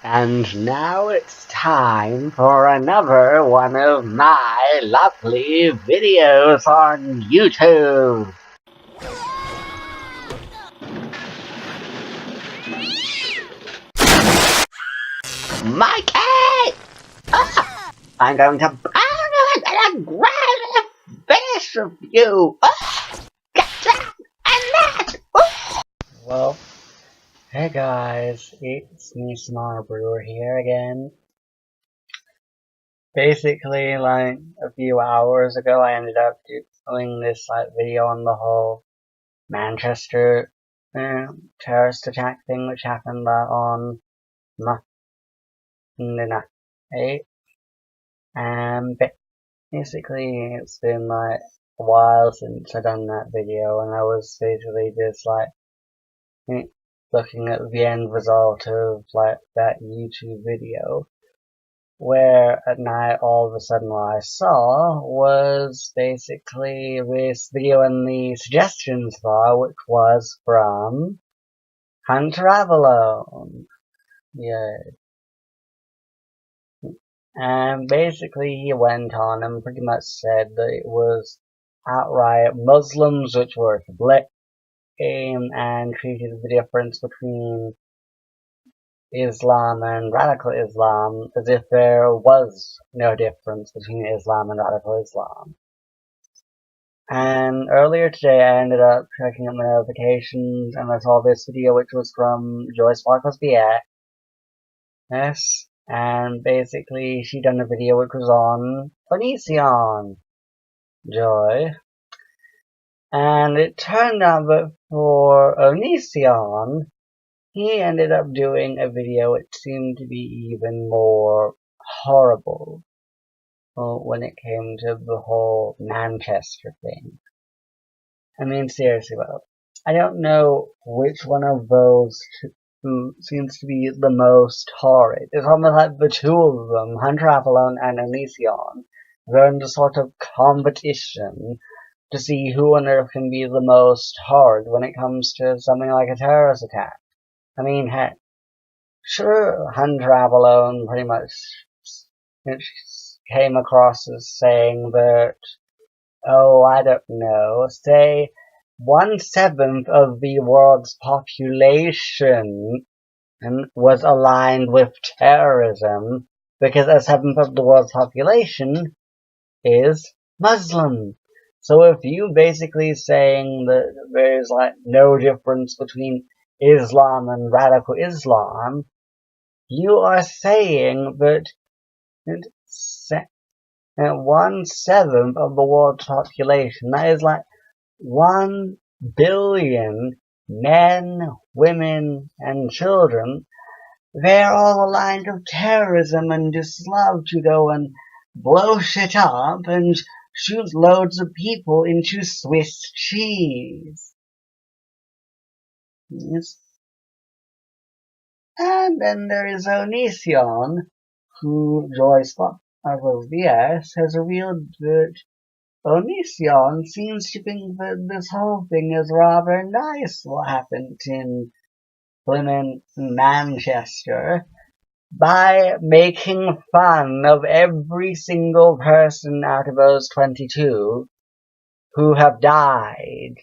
And now it's time for another one of my lovely videos on YouTube. My cat! I'm going to grab a finish of you! Get that and that! Well, hey guys, it's me, Small Brewer here again. Basically, like, a few hours ago, I ended up doing this, video on the whole Manchester terrorist attack thing, which happened on Monday night. And basically, it's been, like, a while since I done that video, and I was basically just, looking at the end result of, that YouTube video. Where at night all of a sudden what I saw was basically this video in the suggestions bar, which was from Hunter Avallone. Yeah. And basically he went on and pretty much said that it was outright Muslims which were to blame and treated the difference between Islam and radical Islam as if there was no difference between Islam and radical Islam. And earlier today I ended up checking up my notifications and I saw this video which was from Joy Sparkles BS. Yes, and basically she done a video which was on Onision. Joy. And it turned out that for Onision, he ended up doing a video which seemed to be even more horrible when it came to the whole Manchester thing. I mean, seriously, well, I don't know which one of those two seems to be the most horrid. It's almost like the two of them, Hunter Avallone and Onision, they're in the sort of competition to see who on earth can be the most horrid when it comes to something like a terrorist attack. I mean, heck, sure, Hunter Avallone pretty much came across as saying that, oh, I don't know, say 1/7 of the world's population was aligned with terrorism because 1/7 of the world's population is Muslim. So if you basically saying that there's no difference between Islam and radical Islam, you are saying that 1/7 of the world's population, that is 1 billion men, women, and children, they're all aligned with terrorism and just love to go and blow shit up and shoot loads of people into Swiss cheese. Yes. And then there is Onision, who Joy Sparkles BS has revealed that Onision seems to think that this whole thing is rather nice what happened in Manchester by making fun of every single person out of those 22 who have died.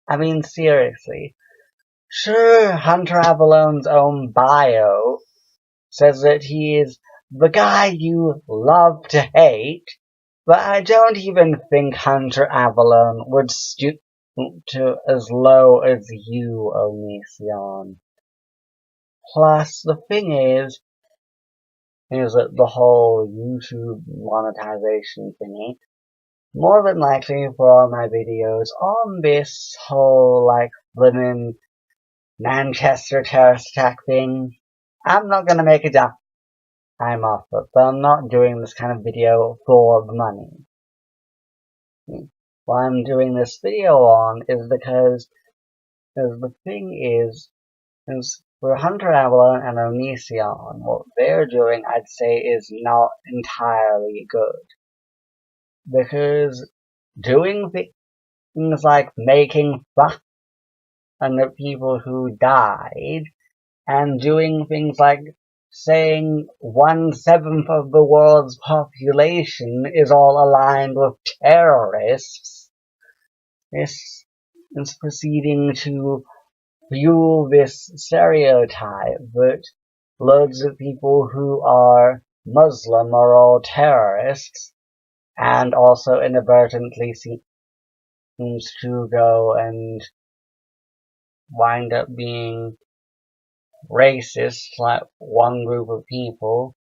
I mean, seriously. Sure, Hunter Avallone's own bio says that he is the guy you love to hate, but I don't even think Hunter Avallone would stoop to as low as you, Onision. Plus, the thing is that the whole YouTube monetization thingy, more than likely for all my videos on this whole, blimmin' Manchester terrorist attack thing, I'm not gonna make a dime off it, but I'm not doing this kind of video for the money. What I'm doing this video on is because the thing is for Hunter Avallone and Onision, what they're doing, I'd say, is not entirely good. Because doing things like making fun of people who died, and doing things like saying 1/7 of the world's population is all aligned with terrorists. This is proceeding to fuel this stereotype that loads of people who are Muslim are all terrorists, and also inadvertently seems to go and wind up being racist, like one group of people,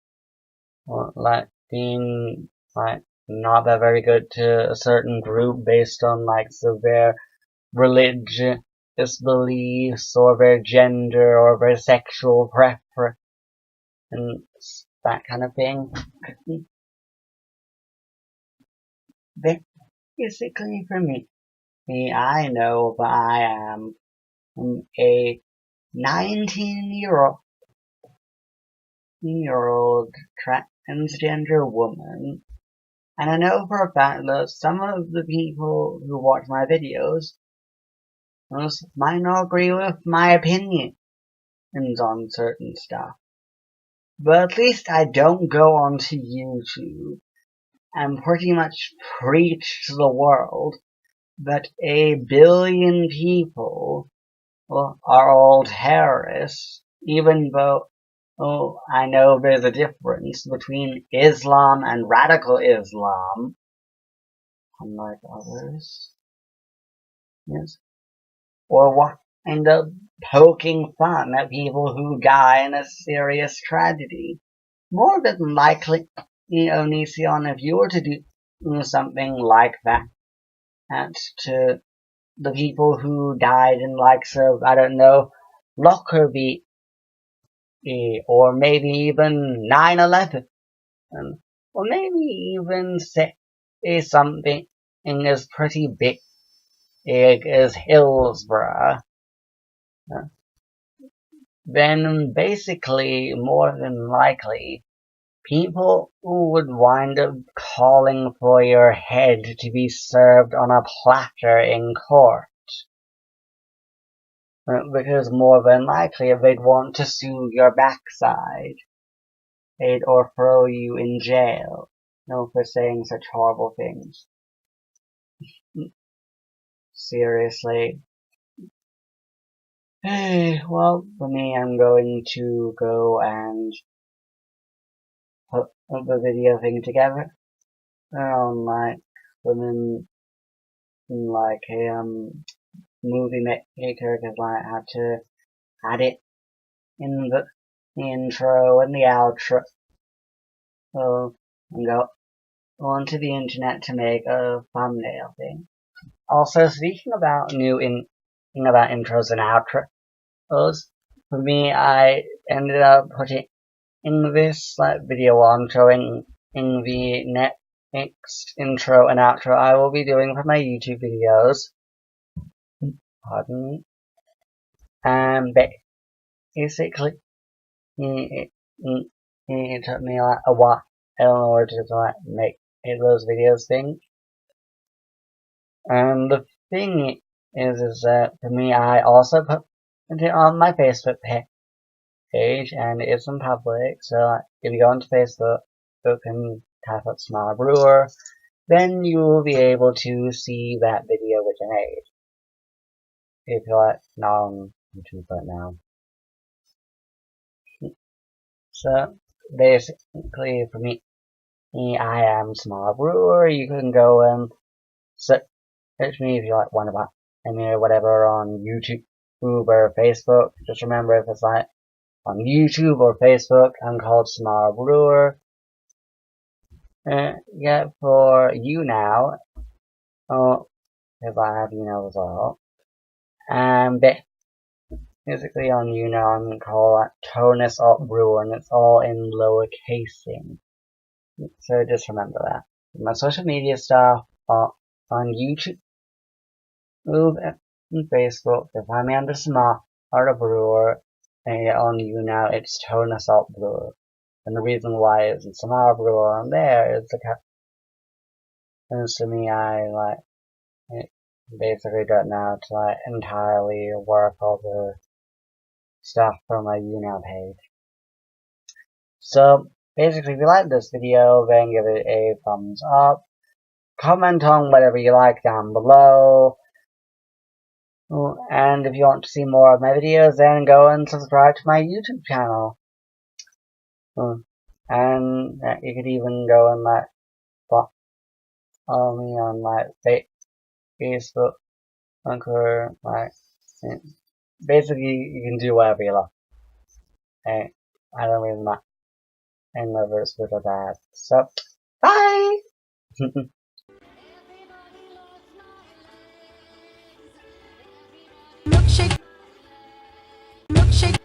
or like being like not that very good to a certain group based on like their religious beliefs or their gender or their sexual preference, that kind of thing. Basically, for me, I know that I am a 19-year-old transgender woman, and I know for a fact that some of the people who watch my videos might not agree with my opinions on certain stuff. But at least I don't go onto YouTube and pretty much preach to the world that 1 billion people are all terrorists, even though I know there's a difference between Islam and radical Islam, unlike others. Yes. Or wind up poking fun at people who die in a serious tragedy. More than likely, Onision, if you were to do something like that to the people who died in likes of, I don't know, Lockerbie, or maybe even 9/11, or maybe even say something as pretty big as Hillsborough, then basically, more than likely, people would wind up calling for your head to be served on a platter in court. Because more than likely they'd want to sue your backside. Or throw you in jail, for saying such horrible things. Seriously. Well, for me, I'm going to go and put the video thing together. On like women like a movie maker, because I had to add it in the intro and the outro. So and go onto the internet to make a thumbnail thing. Also, speaking about about intros and outros, for me, I ended up putting in this video on showing in the next intro and outro I will be doing for my YouTube videos. Pardon me. Basically, it took me like a while in order to make those videos thing. And the thing is that for me, I also put it on my Facebook page, and it's in public. So if you go onto Facebook and type up Small Brewer, then you will be able to see that video which I made. If you're not on YouTube right now. So basically, for me, I am Small Brewer. You can go and search me if you want about or whatever on YouTube or Facebook. Just remember, if it's on YouTube or Facebook, I'm called Small Brewer. Yeah, for you now, if I have you now as well. Basically on you now, I'm called Tonus Alt Brewer, and it's all in lowercasing. So just remember that. My social media stuff on YouTube and Facebook, if I'm under Small Art Brewer, on you now, it's Tonus Alt Brewer. And the reason why it's Small Brewer on there is because to me, I basically don't know how to entirely work all the stuff from my YouNow page. So basically, if you like this video, then give it a thumbs up. Comment on whatever you like down below. And if you want to see more of my videos, then go and subscribe to my YouTube channel. And you could even go and follow me on Facebook, Anchor, basically you can do whatever you like. Hey, I don't really mind. And whether it's good or bad. So, bye! Milkshake, milkshake,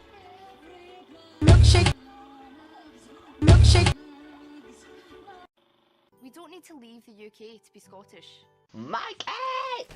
milkshake, milkshake. We don't need to leave the UK to be Scottish. My cat!